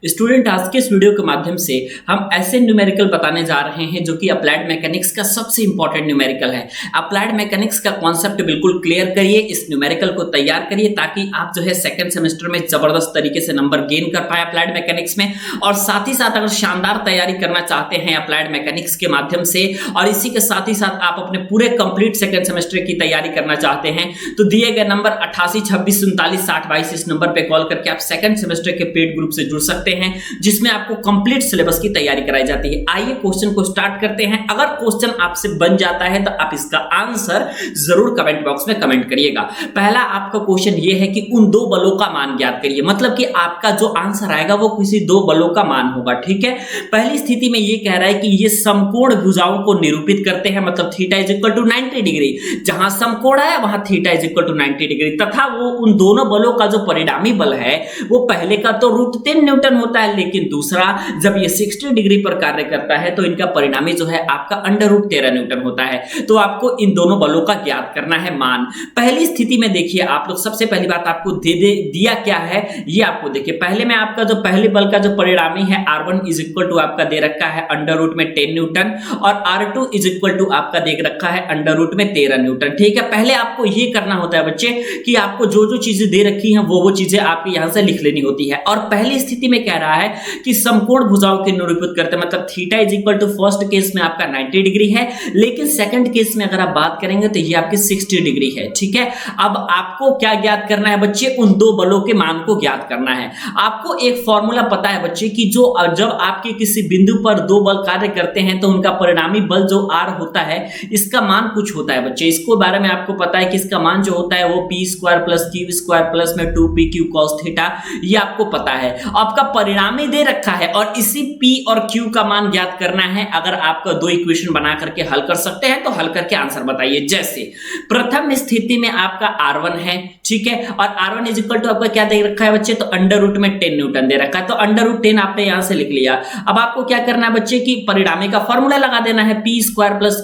Student, आज के इस वीडियो के माध्यम से हम ऐसे न्यूमेरिकल बताने जा रहे हैं जो कि अप्लाइड मैकेनिक्स का सबसे इंपॉर्टेंट न्यूमेरिकल है। अप्लाइड मैकेनिक्स का कॉन्सेप्ट बिल्कुल क्लियर करिए, इस न्यूमेरिकल को तैयार करिए ताकि आप जो है सेकंड सेमेस्टर में जबरदस्त तरीके से नंबर गेन कर पाए अप्लाइड मैकेनिक्स में। और साथ ही साथ अगर शानदार तैयारी करना चाहते हैं अप्लाइड मैकेनिक्स के माध्यम से और इसी के साथ ही साथ आप अपने पूरे कंप्लीट सेकंड सेमेस्टर की तैयारी करना चाहते हैं तो दिए गए नंबर 88 26 39 60 22 इस नंबर पे कॉल करके आप सेकंड सेमेस्टर के पेड ग्रुप से जुड़ सकते हैं जिसमें आपको कंप्लीट सिलेबस की तैयारी कराई जाती है। आइए क्वेश्चन को स्टार्ट करते हैं। अगर क्वेश्चन आपसे बन जाता है तो आप इसका आंसर जरूर कमेंट बॉक्स में कमेंट करिएगा। पहला आपका क्वेश्चन ये है कि उन दो बलों का मान ज्ञात करिए, मतलब कि आपका जो आंसर आएगा वो किसी दो बलों का मान होगा। ठीक है, पहली स्थिति में ये कह रहा है कि ये समकोण भुजाओं को निरूपित करते हैं, मतलब theta is equal to 90 degree. जहां समकोण है वहां theta is equal to 90 degree तथा वो उन दोनों बलों का जो परिणामी बल है वो पहले का तो √3 न्यूटन होता है, लेकिन दूसरा जब ये 60 डिग्री पर कार्य करता है तो इनका परिणामी जो है आपका √13 न्यूटन होता है। तो आपको इन दोनों बलों का ज्ञात करना है मान। पहली स्थिति में देखिए आप लोग, सबसे पहली बात आपको दिया क्या है ये आपको देखिए। पहले में आपका जो पहले बल का जो परिणामी है R1 इज इक्वल टू आपका दे रखा है √10 न्यूटन और R2 इज इक्वल टू आपका दे रखा है √13 न्यूटन। ठीक है, पहले आपको ये करना होता है बच्चे कि आपको जो जो चीजें दे रखी हैं वो चीजें आपको यहां से लिख लेनी होती है। और पहली स्थिति में कह रहा है कि समकोण भुजाओं के निरूपित करते हैं, मतलब theta is equal to first case में आपका 90 डिग्री है, लेकिन सेकंड केस में अगर आप बात करेंगे तो ये आपकी 60 डिग्री है। ठीक है, अब आपको क्या ज्ञात करना है बच्चे, उन दो बलों के मान को ज्ञात करना है। आपको एक फॉर्मूला पता है बच्चे कि जो जब आपके किसी बिंदु पर दो बल कार्य करते हैं तो उनका परिणामी बल जो R होता है इसका मान कुछ होता है बच्चे। इसको बारे में आपको पता है कि इसका मान जो होता है वो p² + q² प्लस में 2pq cos थीटा, ये आपको पता है। आपका परिणामी दे रखा है और इसी p और q का मान ज्ञात करना है। अगर आपका दो इक्वेशन बना करके हल कर सकते हैं तो हल करके आंसर बताइए। जैसे प्रथम स्थिति में आपका R1 है, ठीक है, और R1 इज इक्वल टू आपका क्या दे रखा है बच्चे, तो √10 न्यूटन दे रखा है, तो √10 आपने यहां से लिख लिया। अब आपको क्या करना है बच्चे की परिणामी का फॉर्मूला लगा देना है, p² +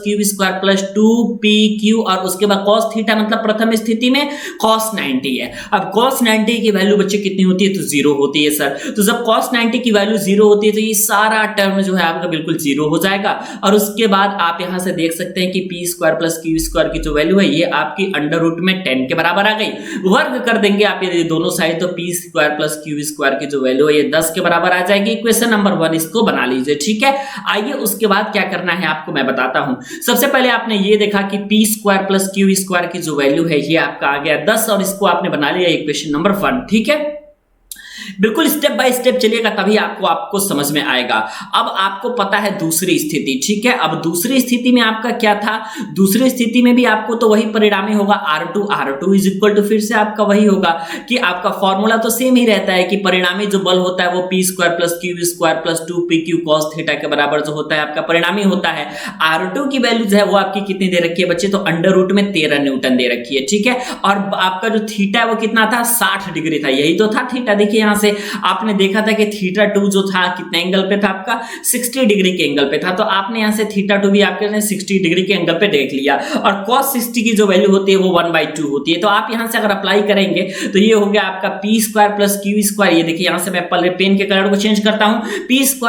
q² प्लस 2pq और उसके बाद cos थीटा, मतलब प्रथम स्थिति में cos 90 है। अब cos 90 की वैल्यू बच्चे कितनी होती है, तो 0 होती है सर। तो जब cos 90 की वैल्यू 0 होती है तो ये सारा टर्म जो है आपका बिल्कुल 0 हो जाएगा। और उसके बाद आप यहां से देख सकते हैं कि p² + q² की जो वैल्यू है ये आपकी √10 के बराबर आ गई। वर्ग कर देंगे आप ये दोनों साइड तो p² + q² की जो वैल्यू है ये 10 के बराबर आ जाएगी। इक्वेशन नंबर 1 इसको बना लीजिए। ठीक है, आइए उसके बाद क्या करना है आपको मैं बताता हूं। सबसे पहले आपने ये देखा कि p² + q² की जो वैल्यू है ये आपका आ गया 10 और इसको आपने बना लिया इक्वेशन नंबर 1। ठीक है, बिल्कुल स्टेप बाय स्टेप चलिएगा तभी आपको समझ में आएगा। अब आपको पता है दूसरी स्थिति, ठीक है। अब दूसरी स्थिति में आपका क्या था, दूसरी स्थिति में भी आपको तो वही परिणामी होगा R2 इज इक्वल टू फिर से आपका वही होगा कि आपका फॉर्मूला तो सेम ही रहता है कि परिणामी जो बल होता है वो p² + q² plus 2pq cos theta के बराबर जो होता है आपका परिणामी होता है। R2 की वैल्यू जो है वो आपकी कितनी दे रखी है बच्चे, तो √13 न्यूटन दे रखी है। ठीक है, और आपका जो थीटा है वो कितना था, 60 डिग्री था, यही तो था थीटा। देखिए यहां से आपने देखा था कि θ2 जो था कितने एंगल पे था आपका, 60 डिग्री के एंगल पे था, तो आपने यहां से θ2 भी आपके 60 डिग्री के एंगल पे देख लिया। और cos 60 की जो वैल्यू होती है वो 1/2 होती है। तो आप यहां से अगर अप्लाई करेंगे तो ये हो गया आपका p² + q²। ये देखिए यहां से मैं पहले पेन के कलर को चेंज करता हूं, p² +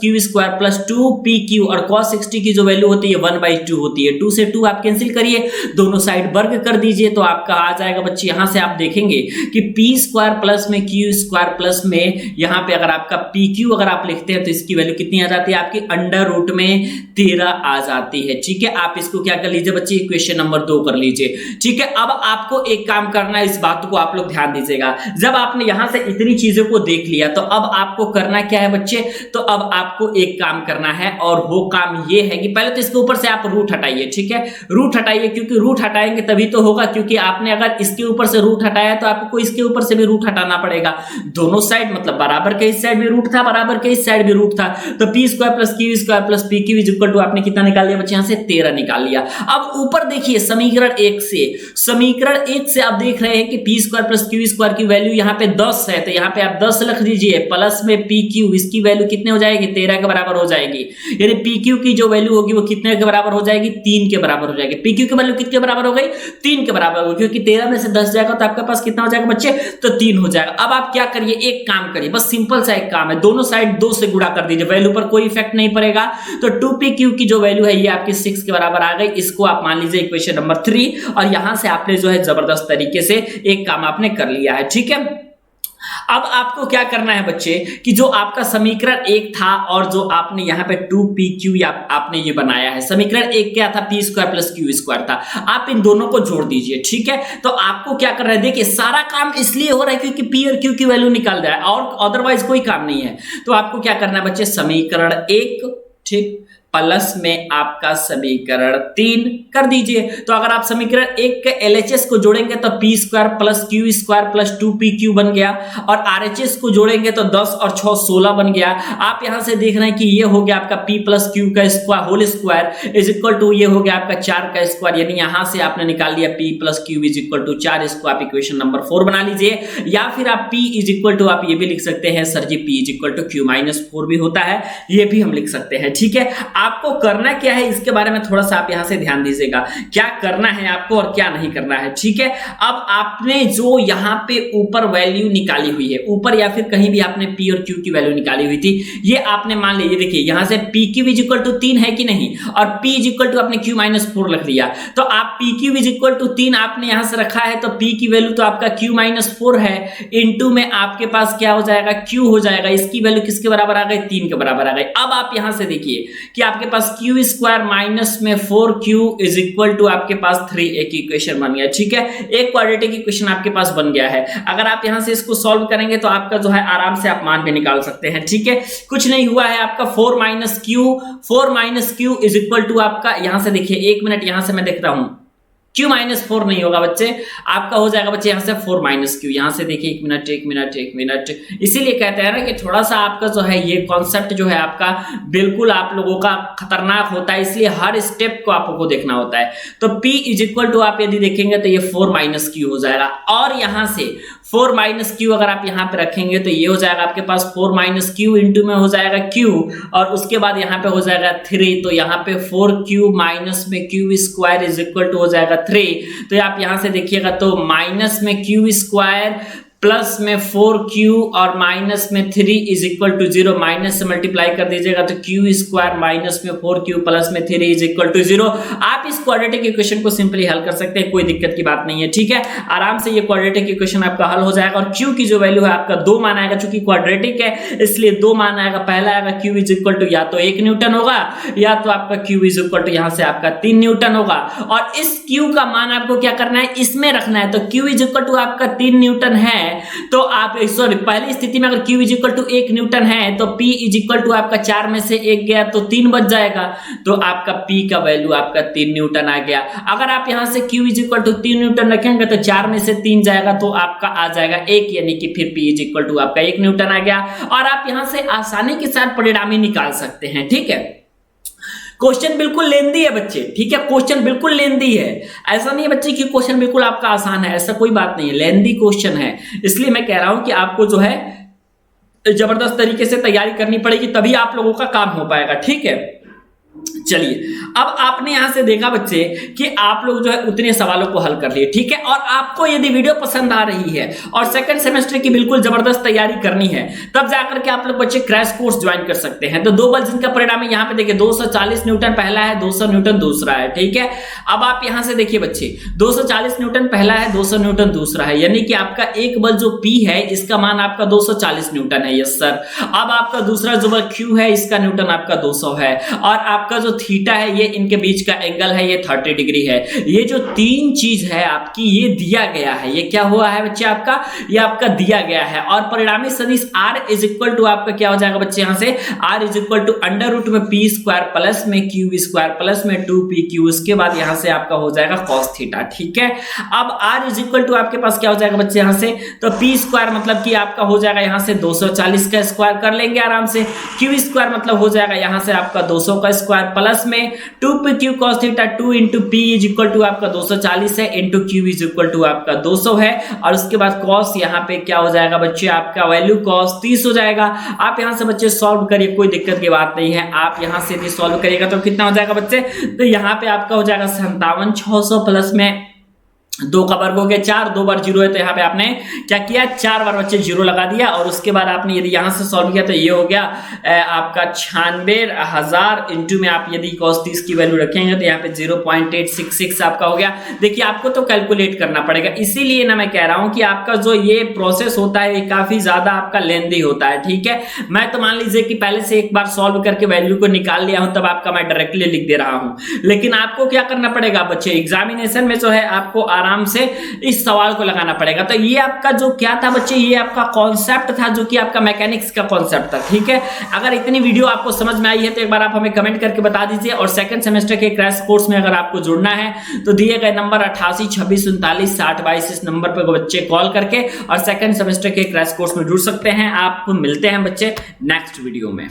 q² प्लस 2pq और cos 60 की जो वैल्यू होती है 1/2 होती है। 2 से 2 आप कैंसिल करिए, दोनों साइड वर्ग कर दीजिए तो आपका आ जाएगा बच्चे। यहां से आप देखेंगे कि p² प्लस में q² प्लस में यहां पे अगर आपका pq अगर आप लिखते हैं तो इसकी वैल्यू कितनी आ जाती है आपकी √13 आ जाती है। ठीक है, आप इसको क्या कर लीजिए बच्चे, इक्वेशन नंबर 2 कर लीजिए। ठीक है, अब आपको एक काम करना है, इस बात को आप लोग ध्यान दीजिएगा। जब आपने यहां से इतनी चीजों को देख लिया तो अब आपको करना क्या है बच्चे, तो अब आपको एक काम करना है और वो काम ये है कि पहले तो इसके ऊपर से आप रूट हटाइए। ठीक है, रूट हटाइए, क्योंकि रूट हटाएंगे तभी तो होगा, क्योंकि आपने अगर इसके ऊपर से रूट हटाया तो आपको इसके ऊपर से भी रूट हटाना पड़ेगा। दोनों साइड मतलब बराबर के इस साइड भी रूट था, बराबर के इस साइड भी रूट था, तो p² + q² plus pq is equal to आपने कितना निकाल लिया बच्चे, यहां से 13 निकाल लिया। अब ऊपर देखिए समीकरण 1 से आप देख रहे हैं कि p² + q² की वैल्यू यहां पे 10 है, तो यहां पे आप 10 लिख दीजिए प्लस में pq, इसकी वैल्यू कितने हो जाएगी, 13 के बराबर हो जाएगी। यानी pq की जो वैल्यू होगी वो कितने के बराबर हो जाएगी, 3 के बराबर हो जाएगी। pq की वैल्यू कितने बराबर हो गई, 3 के बराबर होगी, क्योंकि 13 में से 10 जाएगा तो आपके पास कितना हो जाएगा बच्चे, तो 3 हो जाएगा। अब आप क्या करिए करिए, एक काम करिए, बस सिंपल सा एक काम है, दोनों साइड 2 से गुणा कर दीजिए, वैल्यू पर कोई इफेक्ट नहीं पड़ेगा। तो 2pq की जो वैल्यू है ये आपकी 6 के बराबर आ गई। इसको आप मान लीजिए इक्वेशन नंबर 3 और यहां से आपने जो है जबरदस्त तरीके से एक काम आपने कर लिया है। ठीक है, अब आपको क्या करना है बच्चे कि जो आपका समीकरण 1 था और जो आपने यहां पे 2pq आपने ये बनाया है, समीकरण 1 क्या था, p square plus q square था, आप इन दोनों को जोड़ दीजिए। ठीक है, तो आपको क्या करना है, देखिए सारा काम इसलिए हो रहा है क्योंकि p और q की वैल्यू निकाल रहा है और अदरवाइज कोई काम नहीं है। तो आपको क्या करना है बच्चे, समीकरण 1 ठीक प्लस में आपका समीकरण 3 कर दीजिए। तो अगर आप समीकरण 1 के LHS को जोड़ेंगे तो p square plus q square plus 2pq बन गया और RHS को जोड़ेंगे तो 10 और 6 16 बन गया। आप यहां से देख रहे हैं कि ये हो गया आपका p प्लस q का square whole square is equal to ये हो गया आपका 4 का स्क्वायर, यानी यहां से आपने निकाल लिया p plus q is equal to 4। इसको आप इक्वेशन नंबर 4 बना लीजिए, या फिर आप p इज इक्वल टू आप ये भी लिख सकते हैं sir ji p is equal to q minus 4 भी होता है, ये भी हम लिख सकते हैं। ठीक है, आपको करना क्या है इसके बारे में थोड़ा सा आप यहां से ध्यान दीजिएगा, क्या करना है आपको और क्या नहीं करना है। ठीक है, अब आपने जो यहां पे ऊपर वैल्यू निकाली हुई है, ऊपर या फिर कहीं भी आपने p और q की वैल्यू निकाली हुई थी, ये आपने मान लीजिए, देखिए यहां से pq इज इक्वल टू 3 है कि नहीं, और p इज इक्वल टू आपने q माइनस 4 लिख दिया। तो आप pq इज इक्वल टू 3 आपने यहां से रखा है, तो p की वैल्यू तो आपका q माइनस 4 है, इनटू में आपके पास क्या हो जाएगा, q हो जाएगा। इसकी वैल्यू किसके बराबर आ गई, 3 के बराबर आ गई। अब आप यहां से देखिए कि आपके पास q स्क्वायर माइनस में 4q इज इक्वल टू आपके पास 3, एक इक्वेशन बन गया। ठीक है, एक क्वाड्रेटिक इक्वेशन आपके पास बन गया है। अगर आप यहां से इसको सॉल्व करेंगे तो आपका जो है आराम से आप मान भी निकाल सकते हैं। ठीक है, कुछ नहीं हुआ है आपका 4 minus q is equal to आपका, यहां से देखिए 1 मिनट, यहां से मैं देख रहा हूं q माइनस 4 नहीं होगा बच्चे, आपका हो जाएगा बच्चे यहां से 4 माइनस q। यहां से देखिए 1 मिनट, इसीलिए कहते हैं ना कि थोड़ा सा आपका जो है ये कॉन्सेप्ट जो है आपका बिल्कुल आप लोगों का खतरनाक होता है, इसलिए हर स्टेप को आपको देखना होता है। तो p इज इक्वल टू आप यदि देखेंगे तो ये 4 माइनस q हो जाएगा, और यहां से 4 माइनस q अगर आप यहां पे रखेंगे तो ये हो जाएगा आपके पास 4 माइनस q इंटू में हो जाएगा q, और उसके बाद यहां पे हो जाएगा 3, तो यहां पे 4q माइनस में q square is equal to हो जाएगा 3। तो आप यहां से देखिएगा तो माइनस में q स्क्वायर प्लस में 4q और माइनस में 3 इज इक्वल टू 0, माइनस से मल्टीप्लाई कर दीजिएगा तो q स्क्वायर माइनस में 4q प्लस में 3 इज इक्वल टू 0। आप इस क्वाड्रेटिक इक्वेशन को सिंपली हल कर सकते हैं, कोई दिक्कत की बात नहीं है। ठीक है, आराम से ये क्वाड्रेटिक इक्वेशन आपका हल हो जाएगा, और q की जो वैल्यू है आपका 2 मान आएगा, चूंकि क्वाड्रेटिक है इसलिए 2 मान आएगा। पहला आएगा q इज इक्वल टू या तो 1 न्यूटन होगा, या तो आपका q इज इक्वल टू यहां से आपका 3 न्यूटन होगा, और इस q का मान आपको क्या करना है, इसमें रखना है। तो q इज इक्वल टू आपका 3 न्यूटन है, तो आप सॉरी पहली स्थिति में अगर q is equal to 1 newton है तो p इज इक्वल टू आपका 4 में से 1 गया तो 3 बच जाएगा, तो आपका p का वैल्यू आपका 3 न्यूटन आ गया। अगर आप यहां से q is equal to 3 newton रखेंगे तो 4 में से 3 जाएगा तो आपका आ जाएगा 1, यानी कि फिर p इज इक्वल टू आपका 1 न्यूटन आ गया, और आप यहां से आसानी के साथ परिणामी निकाल सकते हैं। ठीक है, क्वेश्चन बिल्कुल लेंदी है बच्चे, ठीक है, क्वेश्चन बिल्कुल लेंदी है, ऐसा नहीं है बच्चे कि क्वेश्चन बिल्कुल आपका आसान है, ऐसा कोई बात नहीं है, लेंदी क्वेश्चन है। इसलिए मैं कह रहा हूं कि आपको जो है जबरदस्त तरीके से तैयारी करनी पड़ेगी, तभी आप लोगों का काम हो पाएगा। ठीक है, चलिए अब आपने यहां से देखा बच्चे कि आप लोग जो है उतने सवालों को हल कर लिए। ठीक है, और आपको यदि वीडियो पसंद आ रही है और सेकंड सेमेस्टर की बिल्कुल जबरदस्त तैयारी करनी है, तब जाकर के आप लोग बच्चे क्रैश कोर्स ज्वाइन कर सकते हैं। तो 2 बल जिनका परिणाम है यहां पे देखिए 240 न्यूटन पहला है, 200 न्यूटन दूसरा है। ठीक है, अब आप यहां से देखिए बच्चे 240 न्यूटन पहला है, 200 न्यूटन दूसरा है, यानी कि आपका एक बल जो P है इसका मान आपका 240 न्यूटन है। Yes sir. अब आपका दूसरा जो बल Q है इसका न्यूटन आपका 200 है, और आपका जो थीटा है ये इनके बीच का एंगल है, ये 30 डिग्री है। ये जो 3 चीज है आपकी ये दिया गया है, ये क्या हुआ है बच्चे आपका, ये आपका दिया गया है। और परिणामी सदिश r इज इक्वल टू आपका क्या हो जाएगा बच्चे, यहां से r is equal to under root में p स्क्वायर प्लस में q स्क्वायर प्लस में 2pq, उसके बाद यहां से आपका हो जाएगा cos थीटा। ठीक है, अब r इज इक्वल टू आपके पास क्या हो जाएगा बच्चे यहां से, तो p स्क्वायर मतलब कि आपका हो जाएगा यहां से 240 का स्क्वायर कर लेंगे आराम से, q स्क्वायर मतलब हो जाएगा यहां से आपका 200 का स्क्वायर प्लस में 2pq cos theta 2 into p is equal to आपका 240 है, into q is equal to आपका 200 है, और उसके बाद cos यहाँ पे क्या हो जाएगा बच्चे आपका वैल्यू cos 30 हो जाएगा। आप यहां से बच्चे सॉल्व करिए, कोई दिक्कत की बात नहीं है। आप यहां से भी सॉल्व करिएगा तो कितना हो जाएगा बच्चे, तो यहाँ पे आपका हो जाएगा 57,600 प्लस में 2 का वर्ग हो गया 4, 2 बार 0 है तो यहाँ पे आपने क्या किया, 4 बार बच्चे 0 लगा दिया। और उसके बाद आपने यदि यहाँ से सॉल्व किया तो ये हो गया आपका 96,000 इंटू में आप यदि cos 30 की वैल्यू रखेंगे तो यहाँ पे 0.866 आपका हो गया। देखिए आपको तो कैलकुलेट करना पड़ेगा, इसीलिए ना मैं कह रहा हूं कि आपका जो ये प्रोसेस होता है ये काफी ज्यादा आपका लेंदी होता है, ठीक है। मैं तो मान लीजिए कि पहले से एक बार सॉल्व करके वैल्यू को निकाल लिया हूं, तब आपका मैं डायरेक्टली लिख दे रहा हूं। लेकिन आपको क्या करना पड़ेगा बच्चे, एग्जामिनेशन में जो है आपको आराम से इस सवाल को लगाना पड़ेगा। तो ये आपका जो क्या था बच्चे, ये आपका कॉन्सेप्ट था जो कि आपका मैकेनिक्स का कॉन्सेप्ट था, ठीक है। अगर इतनी वीडियो आपको समझ में आई है तो एक बार आप हमें कमेंट करके बता दीजिए। और सेकंड सेमेस्टर के क्रैश कोर्स में अगर आपको जुड़ना है तो दिए गए नंबर 88 26 39 60 22 इस नंबर पर बच्चे कॉल करके और सेकंड सेमेस्टर के क्रैश कोर्स में जुड़ सकते हैं। आप मिलते हैं बच्चे नेक्स्ट वीडियो में।